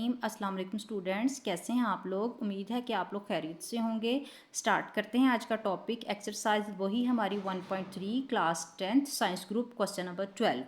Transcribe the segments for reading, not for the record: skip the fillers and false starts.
रहीम। अस्सलाम वालेकुम स्टूडेंट्स, कैसे हैं आप लोग। उम्मीद है कि आप लोग खैरियत से होंगे। स्टार्ट करते हैं आज का टॉपिक। एक्सरसाइज वही हमारी 1.3 class 10th science group question number 12।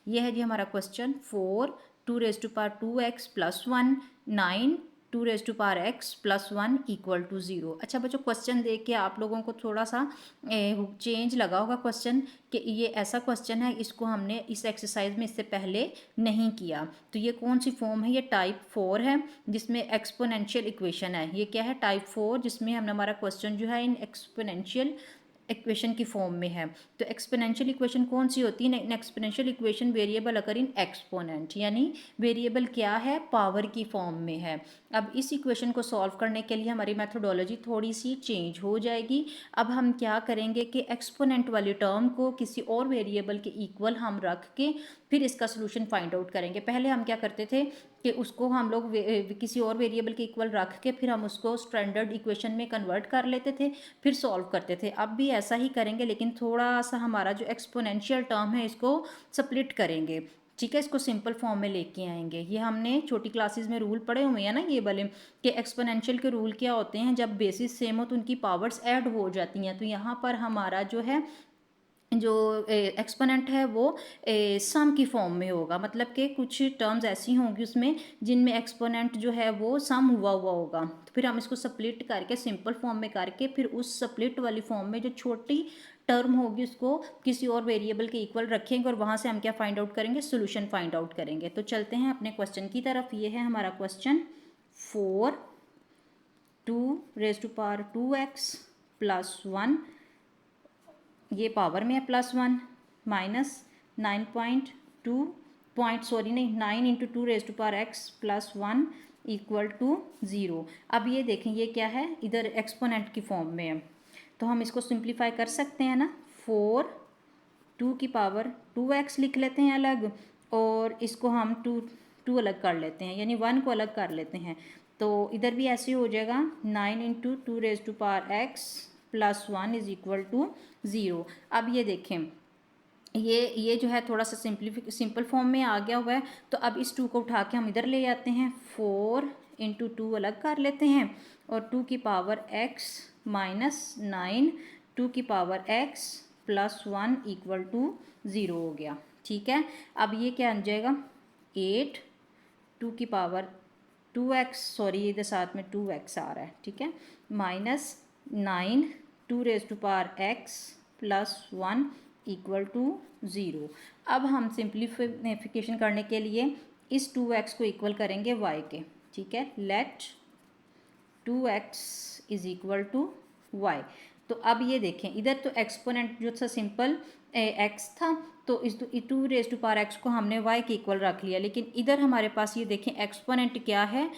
ये है जी हमारा question 4 2 raised to power 2x + 1 9 2 raised to power x + 1 = 0। अच्छा बच्चों, क्वेश्चन देख के आप लोगों को थोड़ा सा चेंज लगा होगा क्वेश्चन कि ये ऐसा क्वेश्चन है, इसको हमने इस एक्सरसाइज में इससे पहले नहीं किया। तो ये कौन सी फॉर्म है, ये टाइप 4 है जिसमें एक्सपोनेंशियल इक्वेशन है। ये क्या है, टाइप 4, जिसमें हमने हमारा क्वेश्चन जो है इन एक्सपोनेंशियल इक्वेशन की फॉर्म में है। तो एक्सपोनेंशियल इक्वेशन कौन सी होती है, एक्सपोनेंशियल इक्वेशन वेरिएबल अगर इन एक्सपोनेंट, यानी वेरिएबल क्या है, पावर की फॉर्म में है। अब इस इक्वेशन को सॉल्व करने के लिए हमारी मेथोडोलॉजी थोड़ी सी चेंज हो जाएगी। अब हम क्या करेंगे कि एक्सपोनेंट वाली टर्म को किसी और वेरिएबल के इक्वल हम रख के फिर इसका सोल्यूशन फाइंड आउट करेंगे। पहले हम क्या करते थे कि उसको हम लोग किसी और वेरिएबल के इक्वल रख के फिर हम उसको स्टैंडर्ड इक्वेशन में कन्वर्ट कर लेते थे, फिर सॉल्व करते थे। अब भी ऐसा ही करेंगे, लेकिन थोड़ा सा हमारा जो एक्सपोनेंशियल टर्म है इसको स्प्लिट करेंगे। ठीक है, इसको सिंपल फॉर्म में लेके आएंगे। ये हमने छोटी क्लासेस में रूल पढ़े हुए हैं ना, ये वाले कि एक्सपोनेंशियल के रूल क्या होते हैं, जब बेसिस सेम हो तो उनकी पावर्स ऐड हो जाती हैं। तो यहाँ पर हमारा जो है जो एक्सपोनेंट है वो सम की फॉर्म में होगा, मतलब कि कुछ टर्म्स ऐसी होंगी उसमें जिनमें एक्सपोनेंट जो है वो सम हुआ होगा। तो फिर हम इसको स्प्लिट करके सिंपल फॉर्म में करके फिर उस स्प्लिट वाली फॉर्म में जो छोटी टर्म होगी उसको किसी और वेरिएबल के इक्वल रखेंगे और वहाँ से हम क्या फाइंड आउट करेंगे, सोल्यूशन फाइंड आउट करेंगे। तो चलते हैं अपने क्वेश्चन की तरफ। ये है हमारा question 4 2 raised to power 2x + 1, ये पावर में है +1 माइनस 9.2 पॉइंट सॉरी नहीं 9 × 2 raised to power x + 1 = 0। अब ये देखें, ये क्या है, इधर एक्सपोनेंट की फॉर्म में है, तो हम इसको सिंप्लीफाई कर सकते हैं ना। 4 2 लिख लेते हैं अलग, और इसको हम 2 अलग कर लेते हैं, यानी 1 को अलग कर लेते हैं। तो इधर भी ऐसे हो जाएगा 9 × 2 raised to power x + 1 = 0। अब ये देखें, ये जो है थोड़ा सा सिंपल फॉर्म में आ गया हुआ है। तो अब इस 2 को उठा के हम इधर ले आते हैं, 4 × 2 अलग कर लेते हैं, और 2 की पावर x - 9 2 की पावर x + 1 = 0 हो गया। ठीक है, अब ये क्या बन जाएगा, 8 2 की पावर 2x, सॉरी इधर साथ में 2x आ रहा है, ठीक है, -9 2 raised to power x + 1 = 0। अब हम सिंप्लीफिकेशन करने के लिए इस 2x को इक्वल करेंगे y के। ठीक है, लेट 2x = y। तो अब ये देखें, इधर तो एक्सपोनेंट जो था सिंपल x था, तो इस 2 raised to power x को हमने y के इक्वल रख लिया। लेकिन इधर हमारे पास ये देखें एक्सपोनेंट क्या है,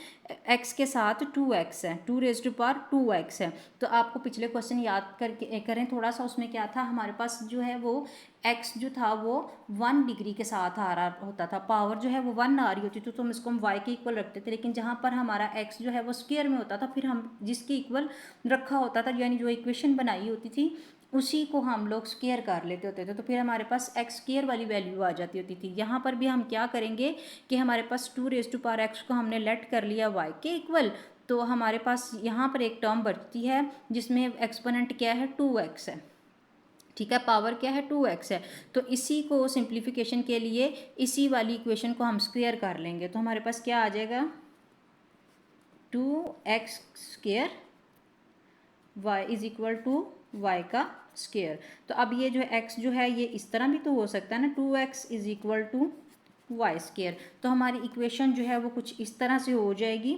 x के साथ 2x है, 2 raised to power 2x है। तो आपको पिछले क्वेश्चन याद करके करें थोड़ा सा, उसमें क्या था, हमारे पास जो है वो x जो था वो 1 डिग्री के साथ आ रहा होता था, पावर जो है वो 1 आ रही होती थी, तो हम इसको हम y के इक्वल रखते थे। लेकिन जहाँ पर हमारा x जो है वो स्क्वायर में होता था, फिर हम जिसके इक्वल रखा होता था, यानी जो इक्वेशन बनाई होती थी उसी को हम लोग स्क्वायर कर लेते होते थे, तो फिर हमारे पास x स्क्वायर वाली वैल्यू आ जाती होती थी। यहाँ पर भी हम क्या करेंगे कि हमारे पास 2 raised to power x को हमने लेट कर लिया y के इक्वल, तो हमारे पास यहाँ पर एक टर्म बचती है जिसमें एक्सपोनेंट क्या है, 2x है। ठीक है, पावर क्या है, 2x है। तो इसी को सिंप्लीफिकेशन के लिए इसी वाली इक्वेशन को हम स्क्वायर कर लेंगे, तो हमारे पास क्या आ जाएगा, 2x² y = y का स्क्वायर। तो अब ये जो x जो है ये इस तरह भी तो हो सकता है ना, 2x = y²। तो हमारी इक्वेशन जो है वो कुछ इस तरह से हो जाएगी,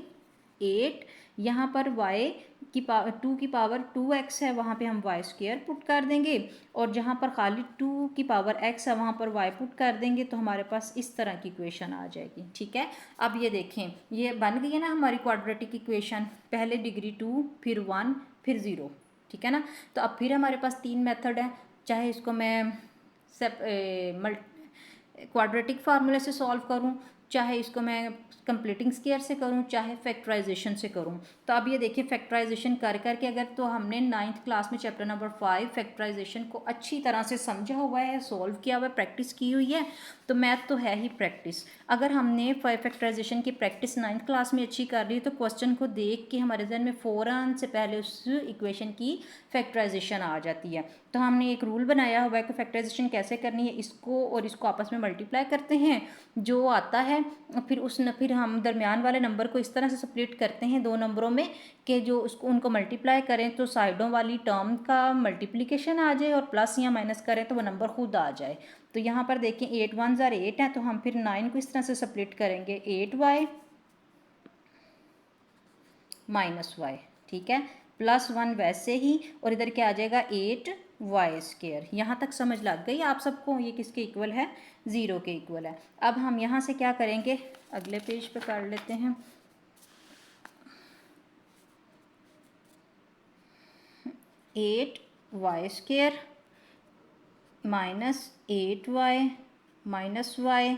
8 यहाँ पर y की पावर 2 की पावर 2x है, वहाँ पे हम y² पुट कर देंगे, और जहाँ पर खाली 2 की पावर x है वहाँ पर y पुट कर देंगे, तो हमारे पास इस तरह की इक्वेशन आ जाएगी। ठीक है, अब ये देखें, ये बन गई है ना हमारी क्वाड्रेटिक इक्वेशन, पहले डिग्री 2 फिर 1 फिर 0। ठीक है ना, तो अब फिर हमारे पास 3 मेथड है, चाहे इसको मैं क्वाड्रेटिक फार्मूले से सॉल्व करूं, चाहे इसको मैं कंप्लीटिंग स्केयर से करूं, चाहे फैक्टराइजेशन से करूं। तो अब ये देखिए फैक्टराइजेशन कर करके अगर तो हमने 9th क्लास में चैप्टर नंबर 5 फैक्टराइजेशन को अच्छी तरह से समझा हुआ है, सॉल्व किया हुआ है, प्रैक्टिस की हुई है, तो मैथ तो है ही प्रैक्टिस। अगर हमने फैक्टराइजेशन की प्रैक्टिस 9th क्लास में अच्छी कर ली तो क्वेश्चन को देख के हमारे जहन में फ़ौरन से पहले उस इक्वेशन की फैक्टराइजेशन आ जाती है। तो हमने एक रूल बनाया हुआ है कि फैक्टराइजेशन कैसे करनी है, इसको और इसको आपस में मल्टीप्लाई करते हैं, जो आता है फिर हम दरमियान वाले नंबर को इस तरह से स्प्लिट करते हैं दो नंबरों में कि जो उसको उनको मल्टीप्लाई करें तो साइडों वाली टर्म का मल्टीप्लिकेशन आ जाए और प्लस या माइनस करें तो वो नंबर खुद आ जाए। तो यहाँ पर देखें 8 1 ज़ार 8 है, तो हम फिर 9 को इस तरह से स्प्लिट करेंगे 8y माइनस वाई, ठीक है, +1 वैसे ही, और इधर क्या आ जाएगा 8y²। यहाँ तक समझ लग गई आप सबको, ये किसके इक्वल है, 0 के इक्वल है। अब हम यहाँ से क्या करेंगे, अगले पेज पे कर लेते हैं। 8y² minus 8y minus Y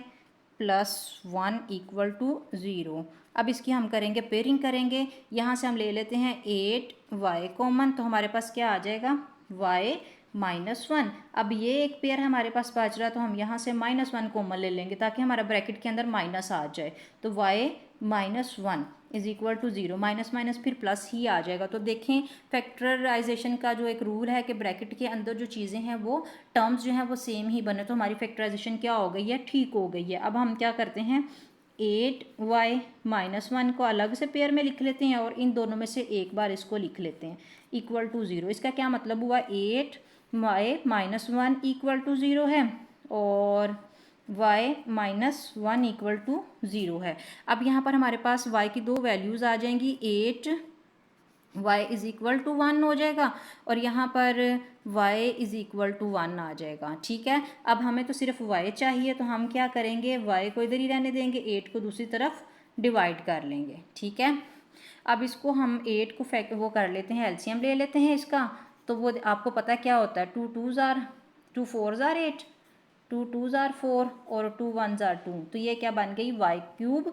+1 = 0। अब इसकी हम करेंगे पेयरिंग करेंगे, यहाँ से हम ले लेते हैं 8y कॉमन, तो हमारे पास क्या आ जाएगा y -1। अब ये एक पेयर हमारे पास बच रहा है तो हम यहाँ से -1 कॉमन ले लेंगे ताकि हमारा ब्रैकेट के अंदर माइनस आ जाए। तो y -1 = 0, माइनस माइनस फिर प्लस ही आ जाएगा। तो देखें फैक्टराइजेशन का जो एक रूल है कि ब्रैकेट के अंदर जो चीज़ें हैं वो टर्म्स जो हैं वो सेम ही बने, तो हमारी फैक्टराइजेशन क्या हो गई है, ठीक हो गई है। अब हम क्या करते हैं 8y -1 को अलग से पेयर में लिख लेते हैं और इन दोनों में से एक बार इसको लिख लेते हैं = 0। इसका क्या मतलब हुआ 8y -1 = 0 है और y -1 = 0 है। अब यहाँ पर हमारे पास y की दो वैल्यूज़ आ जाएंगी, 8y = 1 हो जाएगा और यहाँ पर y = 1 आ जाएगा, ठीक है। अब हमें तो सिर्फ y चाहिए, तो हम क्या करेंगे y को इधर ही रहने देंगे, 8 को दूसरी तरफ डिवाइड कर लेंगे, ठीक है। अब इसको हम 8 को वो कर लेते हैं, एलसीएम ले लेते हैं इसका, तो वो आपको पता क्या होता है 2 2 4 8, 2 2 4 और 2 1 2। तो ये क्या बन गई y³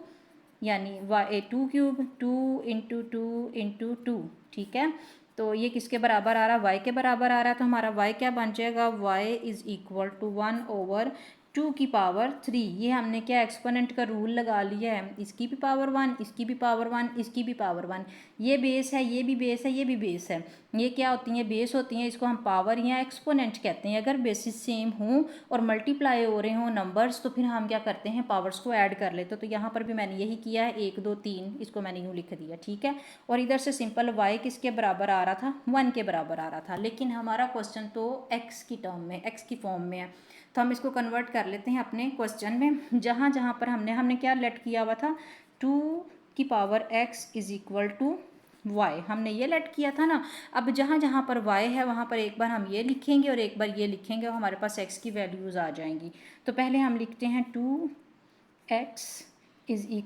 यानी y2³ 2 × 2 × 2, ठीक है। तो ये किसके बराबर आ रहा है, y के बराबर आ रहा है। तो हमारा y क्या बन जाएगा, y = 1/2⁻3। ये हमने क्या एक्सपोनेंट का रूल लगा लिया है, इसकी भी पावर 1, इसकी भी पावर 1, इसकी भी पावर 1। ये बेस है, ये भी बेस है, ये भी बेस है। ये क्या होती हैं, बेस होती हैं, इसको हम पावर या एक्सपोनेंट कहते हैं। अगर बेसिस सेम हों और मल्टीप्लाई हो रहे हों नंबर्स, तो फिर हम क्या करते हैं पावर्स को ऐड कर लेते। तो यहाँ पर भी मैंने यही किया है, 1 2 3 इसको मैंने यूँ लिख दिया, ठीक है। और इधर से सिंपल y किसके बराबर आ रहा था, 1 के बराबर आ रहा था, लेकिन हमारा क्वेश्चन तो x की टर्म में, x की फॉर्म में है। तो हम इसको कन्वर्ट कर लेते हैं अपने क्वेश्चन में, जहाँ जहाँ पर हमने क्या लेट किया हुआ था 2⁻x = y, हमने ये लेट किया था ना। अब जहाँ जहाँ पर y है वहाँ पर एक बार हम ये लिखेंगे और एक बार ये लिखेंगे और हमारे पास x की वैल्यूज़ आ जाएंगी। तो पहले हम लिखते हैं 2x =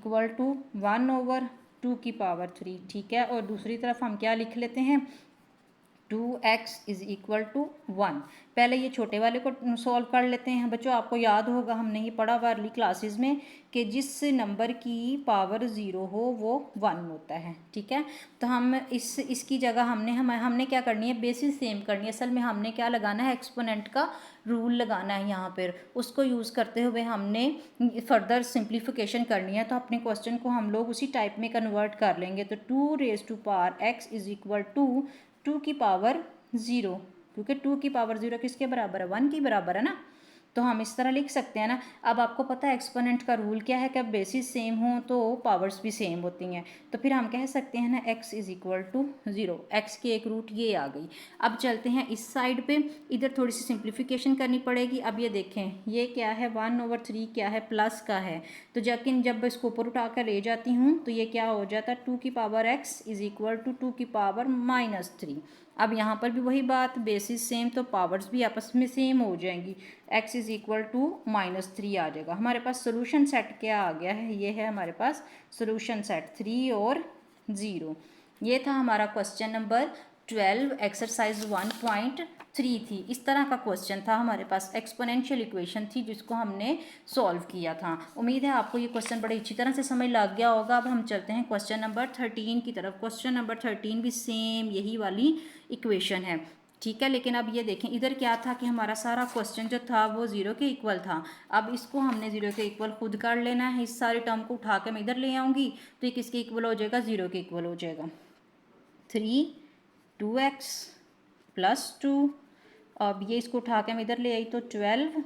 1/2⁻3, ठीक है। और दूसरी तरफ हम क्या लिख लेते हैं 2x = 1। पहले ये छोटे वाले को सॉल्व कर लेते हैं। बच्चों आपको याद होगा हमने ये पढ़ा हुआ अर्ली क्लासेस में कि जिस नंबर की पावर 0 हो वो 1 होता है, ठीक है। तो हम इसकी जगह हमने क्या करनी है, बेसिस सेम करनी है। असल में हमने क्या लगाना है, एक्सपोनेंट का रूल लगाना है यहाँ पर, उसको यूज़ करते हुए हमने फर्दर सिंप्लीफिकेशन करनी है। तो अपने क्वेश्चन को हम लोग उसी टाइप में कन्वर्ट कर लेंगे। तो 2⁻x = 2 की पावर 0, क्योंकि 2 की पावर 0 किसके बराबर है, 1 की बराबर है ना। तो हम इस तरह लिख सकते हैं ना। अब आपको पता है एक्सपोनेंट का रूल क्या है कि अब बेसिस सेम हो तो पावर्स भी सेम होती हैं। तो फिर हम कह सकते हैं ना x = 0, x की एक रूट ये आ गई। अब चलते हैं इस साइड पे, इधर थोड़ी सी सिंप्लीफिकेशन करनी पड़ेगी। अब ये देखें ये क्या है 1/3 क्या है, प्लस का है। तो जब इसको ऊपर उठा कर ले जाती हूँ तो ये क्या हो जाता है 2⁻x = 2⁻−3। अब यहाँ पर भी वही बात, बेसिस सेम तो पावर्स भी आपस में सेम हो जाएंगी। x = -3 आ जाएगा। हमारे पास सोल्यूशन सेट क्या आ गया है, ये है हमारे पास सोल्यूशन सेट 3 और 0। ये था हमारा क्वेश्चन नंबर 12 एक्सरसाइज 1.3 थी। इस तरह का क्वेश्चन था हमारे पास, एक्सपोनेंशियल इक्वेशन थी जिसको हमने सॉल्व किया था। उम्मीद है आपको ये क्वेश्चन बड़ी अच्छी तरह से समझ लग गया होगा। अब हम चलते हैं क्वेश्चन नंबर 13 की तरफ। क्वेश्चन नंबर 13 भी सेम यही वाली इक्वेशन है, ठीक है। लेकिन अब ये देखें, इधर क्या था कि हमारा सारा क्वेश्चन जो था वो ज़ीरो के इक्वल था। अब इसको हमने ज़ीरो के इक्वल खुद कर लेना है। इस सारे टर्म को उठा के मैं इधर ले आऊँगी तो ये किसके इक्वल हो जाएगा, ज़ीरो के इक्वल हो जाएगा। 2x + 2, अब ये इसको उठा के मैं इधर ले आई तो 12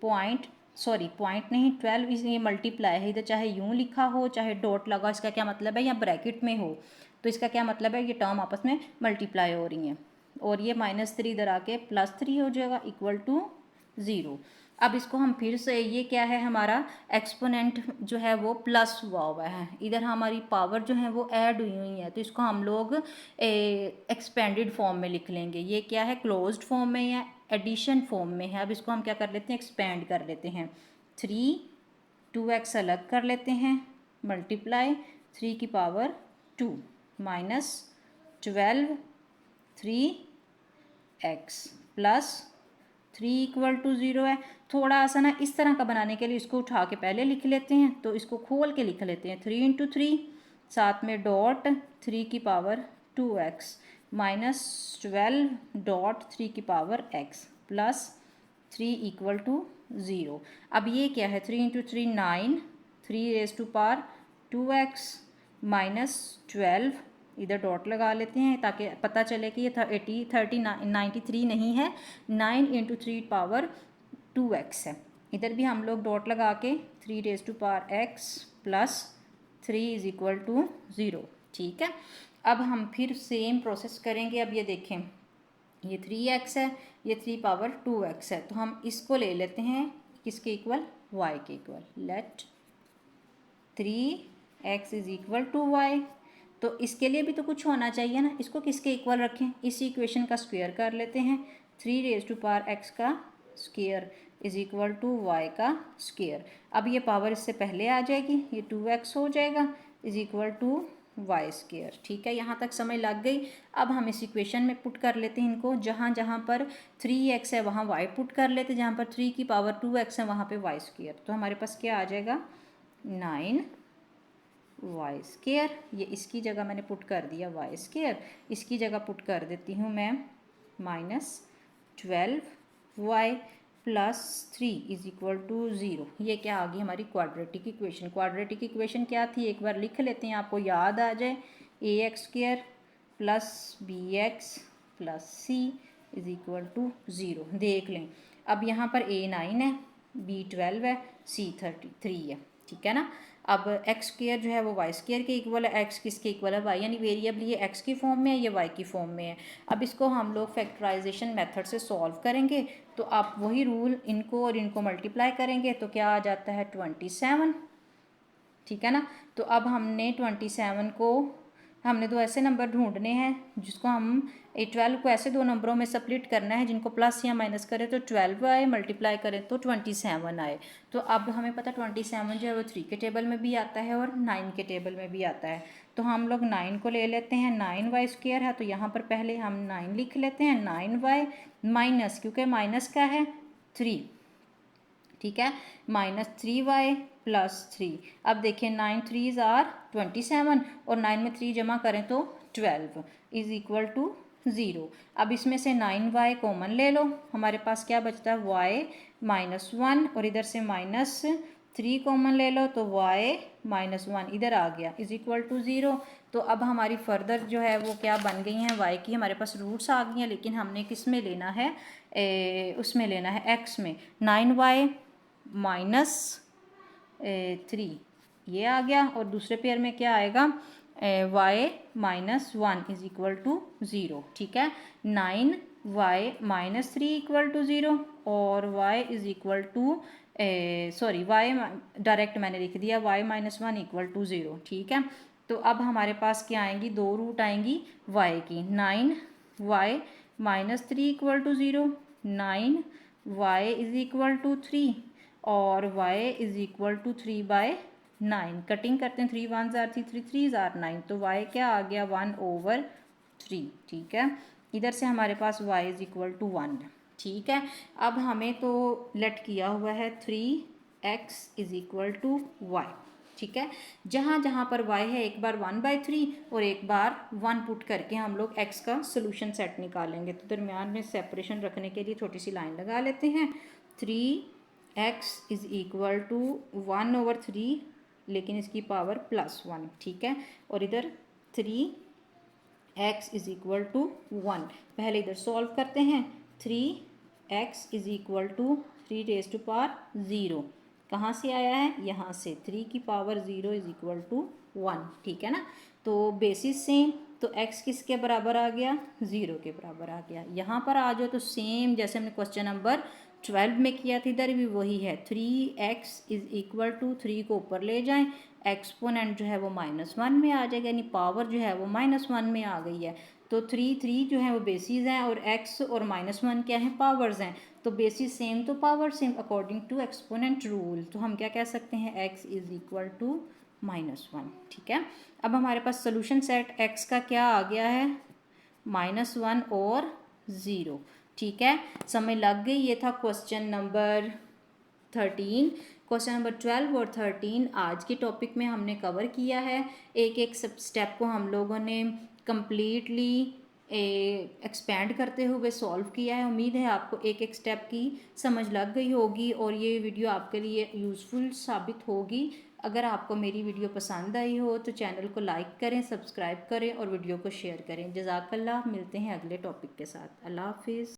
पॉइंट, सॉरी पॉइंट नहीं, 12 ये मल्टीप्लाई है। इधर चाहे यूँ लिखा हो चाहे डॉट लगा, इसका क्या मतलब है, या ब्रैकेट में हो तो इसका क्या मतलब है, ये टर्म आपस में मल्टीप्लाई हो रही हैं। और ये -3 इधर आके +3 हो जाएगा इक्वल टू 0। अब इसको हम फिर से, ये क्या है हमारा एक्सपोनेंट जो है वो प्लस हुआ है, इधर हमारी पावर जो है वो ऐड हुई हुई है, तो इसको हम लोग एक्सपेंडेड फॉर्म में लिख लेंगे। ये क्या है, क्लोज्ड फॉर्म में या एडिशन फॉर्म में है। अब इसको हम क्या कर लेते हैं, एक्सपेंड कर लेते हैं। 3 2x अलग कर लेते हैं, मल्टीप्लाई 3 की पावर 2 -12 3x + 3 इक्वल टू 0 है। थोड़ा सा ना इस तरह का बनाने के लिए इसको उठा के पहले लिख लेते हैं, तो इसको खोल के लिख लेते हैं। 3 × 3, साथ में डॉट 3 की पावर 2x -12 डॉट 3 की पावर x + 3 इक्वल टू 0। अब ये क्या है, 3 × 3 9, 3 2x -12, इधर डॉट लगा लेते हैं ताकि पता चले कि ये 93 नहीं है, 9 × 3 पावर 2x है। इधर भी हम लोग डॉट लगा के 3x + 3 इक्वल टू 0, ठीक है। अब हम फिर सेम प्रोसेस करेंगे। अब ये देखें, ये 3x है, ये 3 पावर 2x है, तो हम इसको ले लेते हैं किसके इक्वल, y के equal. Let 3x equal to y, तो इसके लिए भी तो कुछ होना चाहिए ना, इसको किसके इक्वल रखें, इस इक्वेशन का स्क्वायर कर लेते हैं। 3x का स्क्वायर इक्वल टू y का स्क्वायर। अब ये पावर इससे पहले आ जाएगी, ये 2x हो जाएगा इक्वल टू वाई स्क्वायर, ठीक है। यहाँ तक समझ लग गई। अब हम इस इक्वेशन में पुट कर लेते हैं इनको, जहाँ जहाँ पर 3x है वहाँ y पुट कर लेते हैं, जहाँ पर 3 की पावर 2x है वहाँ पे y स्क्वायर। तो हमारे पास क्या आ जाएगा, 9y स्क्वायर। ये इसकी जगह मैंने पुट कर दिया y स्क्वायर, इसकी जगह पुट कर देती हूँ मैं -12y + 3 इक्वल टू 0। ये क्या आ गई हमारी क्वाड्रेटिक इक्वेशन। क्वाड्रेटिक इक्वेशन क्या थी, एक बार लिख लेते हैं, आपको याद आ जाए। ax² + bx + c equal to 0। देख लें, अब यहाँ पर a 9 है, b 12 है, c 33 है, ठीक है ना। अब x² जो है वो y² के इक्वल है, x किसके इक्वल है, y, यानी वेरिएबल ये x की फॉर्म में है, ये y की फॉर्म में है। अब इसको हम लोग फैक्टराइजेशन मेथड से सॉल्व करेंगे, तो आप वही रूल इनको और इनको मल्टीप्लाई करेंगे तो क्या आ जाता है 27, ठीक है ना। तो अब हमने 27 को, हमने दो ऐसे नंबर ढूंढने हैं जिसको हम 12 को ऐसे दो नंबरों में स्प्लिट करना है जिनको प्लस या माइनस करें तो 12 आए, मल्टीप्लाई करें तो 27 आए। तो अब हमें पता 27 जो है वो 3 के टेबल में भी आता है और 9 के टेबल में भी आता है। तो हम लोग 9 को ले लेते हैं, 9y² है, तो यहाँ पर पहले हम 9 लिख लेते हैं, 9y माइनस, क्योंकि माइनस क्या है 3, ठीक है, -3y + 3। अब देखिए 9 3s आर 27 और 9 में 3 जमा करें तो 12 इक्वल टू 0। अब इसमें से 9y कॉमन ले लो, हमारे पास क्या बचता है y -1, और इधर से -3 कॉमन ले लो तो y -1 इधर आ गया इक्वल टू 0। तो अब हमारी फर्दर जो है वो क्या बन गई हैं, y की हमारे पास रूट्स आ गई हैं, लेकिन हमने किस में लेना है, उसमें लेना है x में। 9y -3 ये आ गया, और दूसरे पेयर में क्या आएगा, y -1 इक्वल टू 0, ठीक है। 9y -3 इक्वल टू 0 और y equal to, sorry y direct मैंने लिख दिया, y -1 इक्वल टू 0, ठीक है। तो अब हमारे पास क्या आएंगी, दो रूट आएंगी y की, 9y -3 equal to 0, 9y equal to 3 और y इक्वल टू 3/9। कटिंग करते हैं, 3 1s are 3 3 3s are 9, तो y क्या आ गया 1/3। 3, ठीक है। इधर से हमारे पास y इज़ इक्वल टू 1, ठीक है। अब हमें तो लेट किया हुआ है 3x is equal to y, ठीक है। जहाँ जहाँ पर y है एक बार 1/3 और एक बार 1 पुट करके हम लोग x का सोल्यूशन सेट निकालेंगे। तो दरमियान में सेपरेशन रखने के लिए छोटी सी लाइन लगा लेते हैं। 3x इज़ इक्वल टू 1/3, लेकिन इसकी पावर +1, ठीक है। और इधर 3x इज़ इक्वल टू 1, पहले इधर सॉल्व करते हैं। 3x is equal to 3 raise to power 0, कहाँ से आया है, यहाँ से। 3 की पावर 0 इज़ इक्वल टू 1, ठीक है ना। तो बेसिस सेम, तो x किसके बराबर आ गया, 0 के बराबर आ गया। यहाँ पर आ जाओ तो सेम जैसे हमने क्वेश्चन नंबर 12 में किया था, इधर भी वही है। 3x इज़ इक्वल टू 3 को ऊपर ले जाएं, एक्सपोनेंट जो है वो -1 में आ जाएगा, यानी पावर जो है वो -1 में आ गई है। तो 3 जो है वो बेसिस हैं और x और -1 क्या है, पावर्स हैं। तो बेसिस सेम तो power same according to exponent rule. तो हम क्या कह सकते हैं, x इज़ इक्वल टू -1, ठीक है। अब हमारे पास सोल्यूशन सेट x का क्या आ गया है, -1 और 0, ठीक है। समय लग गई। ये था क्वेश्चन नंबर 13। क्वेश्चन नंबर 12 और 13 आज के टॉपिक में हमने कवर किया है। एक एक सब स्टेप को हम लोगों ने कंप्लीटली एक्सपेंड करते हुए सॉल्व किया है। उम्मीद है आपको एक एक स्टेप की समझ लग गई होगी और ये वीडियो आपके लिए यूज़फुल साबित होगी। अगर आपको मेरी वीडियो पसंद आई हो तो चैनल को लाइक करें, सब्सक्राइब करें और वीडियो को शेयर करें। जज़ाकल्लाह। मिलते हैं अगले टॉपिक के साथ। अल्लाह हाफिज़।